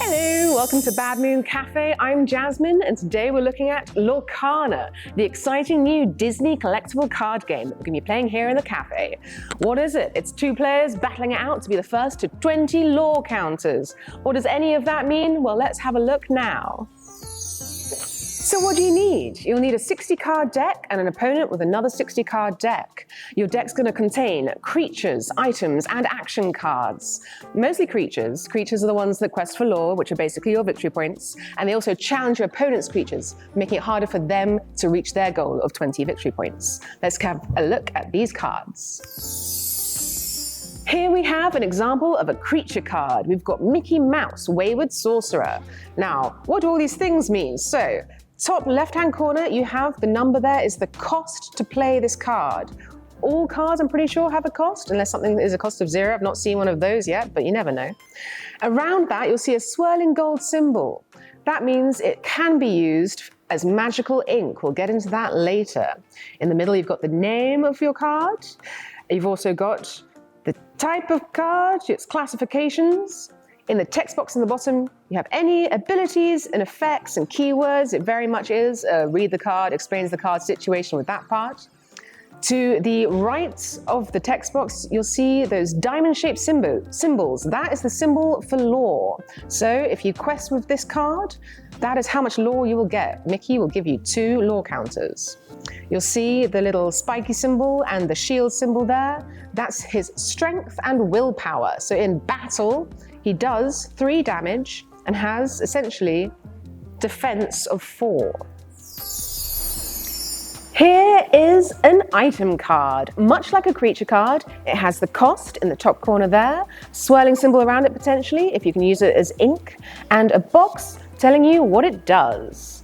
Hello, welcome to Bad Moon Cafe. I'm Jasmine, and today we're looking at Lorcana, the exciting new Disney collectible card game that we're going to be playing here in the cafe. What is it? It's two players battling it out to be the first to 20 lore counters. What does any of that mean? Well, let's have a look now. So what do you need? You'll need a 60-card deck and an opponent with another 60-card deck. Your deck's going to contain creatures, items, and action cards. Mostly creatures. Creatures are the ones that quest for lore, which are basically your victory points, and they also challenge your opponent's creatures, making it harder for them to reach their goal of 20 victory points. Let's have a look at these cards. Here we have an example of a creature card. We've got Mickey Mouse, Wayward Sorcerer. Now, what do all these things mean? So, top left-hand corner, you have the number there is the cost to play this card. All cards, I'm pretty sure, have a cost, unless something is a cost of 0. I've not seen one of those yet, but you never know. Around that, you'll see a swirling gold symbol. That means it can be used as magical ink. We'll get into that later. In the middle, you've got the name of your card. You've also got the type of card, its classifications. In the text box in the bottom, you have any abilities and effects and keywords. It very much is read the card, explains the card situation with that part. To the right of the text box, you'll see those diamond-shaped symbols. That is the symbol for lore. So if you quest with this card, that is how much lore you will get. Mickey will give you 2 lore counters. You'll see the little spiky symbol and the shield symbol there. That's his strength and willpower. So in battle, he does 3 damage and has essentially defense of 4. Here is an item card. Much like a creature card, it has the cost in the top corner there, swirling symbol around it potentially, if you can use it as ink, and a box telling you what it does.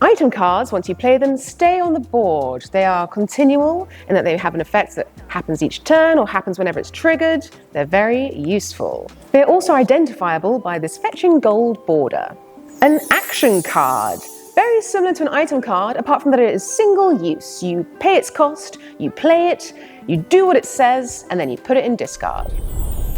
Item cards, once you play them, stay on the board. They are continual in that they have an effect that happens each turn or happens whenever it's triggered. They're very useful. They're also identifiable by this fetching gold border. An action card. Very similar to an item card, apart from that it is single use. You pay its cost, you play it, you do what it says, and then you put it in discard.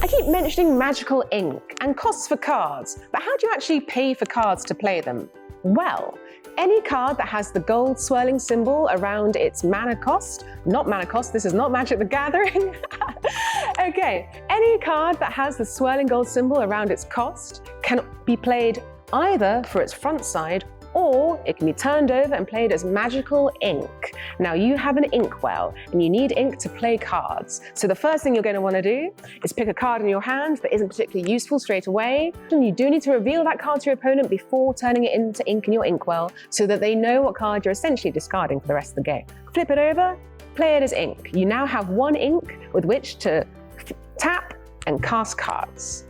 I keep mentioning magical ink and costs for cards, but how do you actually pay for cards to play them? Well, any card that has the gold swirling symbol around its mana cost, not mana cost, this is not Magic the Gathering. Okay, any card that has the swirling gold symbol around its cost can be played either for its front side or it can be turned over and played as magical ink. Now you have an inkwell and you need ink to play cards. So the first thing you're going to want to do is pick a card in your hand that isn't particularly useful straight away. And you do need to reveal that card to your opponent before turning it into ink in your inkwell so that they know what card you're essentially discarding for the rest of the game. Flip it over, play it as ink. You now have 1 ink with which to tap and cast cards.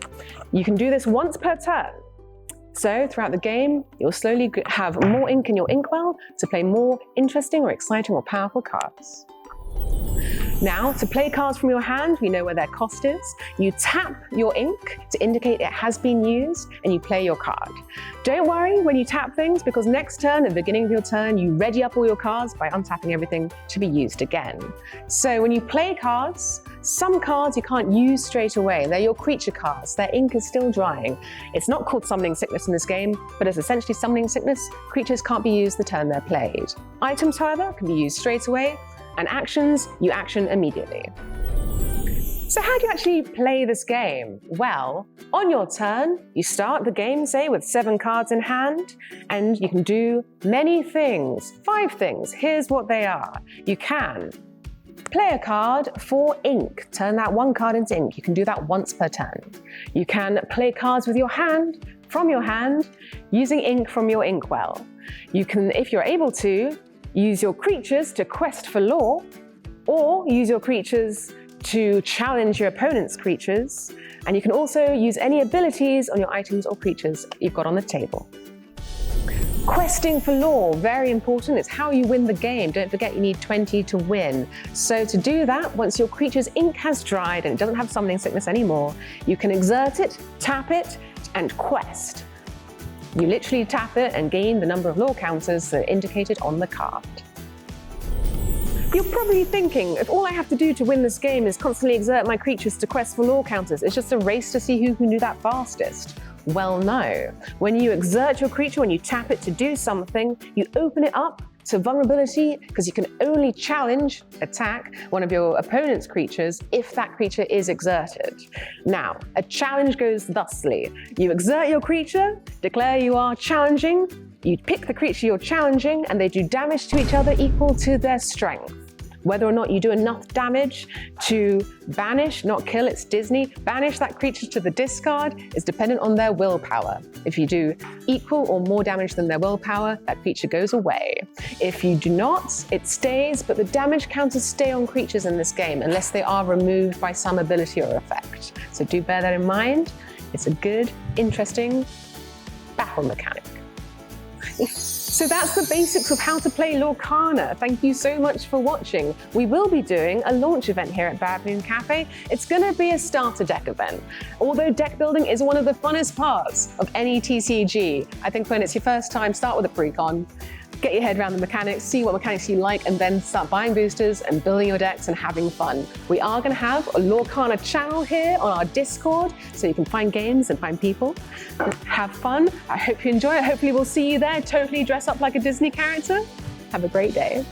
You can do this once per turn. So throughout the game, you'll slowly have more ink in your inkwell to play more interesting or exciting or powerful cards. Now, to play cards from your hand, we know where their cost is. You tap your ink to indicate it has been used, and you play your card. Don't worry when you tap things, because next turn, at the beginning of your turn, you ready up all your cards by untapping everything to be used again. So when you play cards, some cards you can't use straight away. They're your creature cards. Their ink is still drying. It's not called summoning sickness in this game, but it's essentially summoning sickness. Creatures can't be used the turn they're played. Items, however, can be used straight away, and actions, you action immediately. So how do you actually play this game? Well, on your turn, you start the game, say, with 7 cards in hand, and you can do many things. 5 things. Here's what they are. You can play a card for ink. Turn that 1 card into ink. You can do that once per turn. You can play cards with your hand, from your hand, using ink from your inkwell. You can, if you're able to, use your creatures to quest for lore, or use your creatures to challenge your opponent's creatures, and you can also use any abilities on your items or creatures you've got on the table. Questing for lore, very important. It's how you win the game. Don't forget you need 20 to win. So to do that, once your creature's ink has dried and it doesn't have summoning sickness anymore, you can exert it, tap it, and quest. You literally tap it and gain the number of lore counters that are indicated on the card. You're probably thinking, if all I have to do to win this game is constantly exert my creatures to quest for lore counters, it's just a race to see who can do that fastest. Well, no. When you exert your creature, when you tap it to do something, you open it up to vulnerability because you can only challenge, attack one of your opponent's creatures if that creature is exerted. Now, a challenge goes thusly. You exert your creature, declare you are challenging, you pick the creature you're challenging, and they do damage to each other equal to their strength. Whether or not you do enough damage to banish, not kill, it's Disney, banish that creature to the discard is dependent on their willpower. If you do equal or more damage than their willpower, that creature goes away. If you do not, it stays, but the damage counters stay on creatures in this game unless they are removed by some ability or effect. So do bear that in mind. It's a good, interesting battle mechanic. So that's the basics of how to play Lorcana. Thank you so much for watching. We will be doing a launch event here at Bad Moon Cafe. It's going to be a starter deck event. Although deck building is one of the funnest parts of any TCG, I think when it's your first time, start with a pre-con. Get your head around the mechanics, see what mechanics you like, and then start buying boosters and building your decks and having fun. We are going to have a Lorcana channel here on our Discord, so you can find games and find people. Have fun. I hope you enjoy it. Hopefully we'll see you there, totally dress up like a Disney character. Have a great day.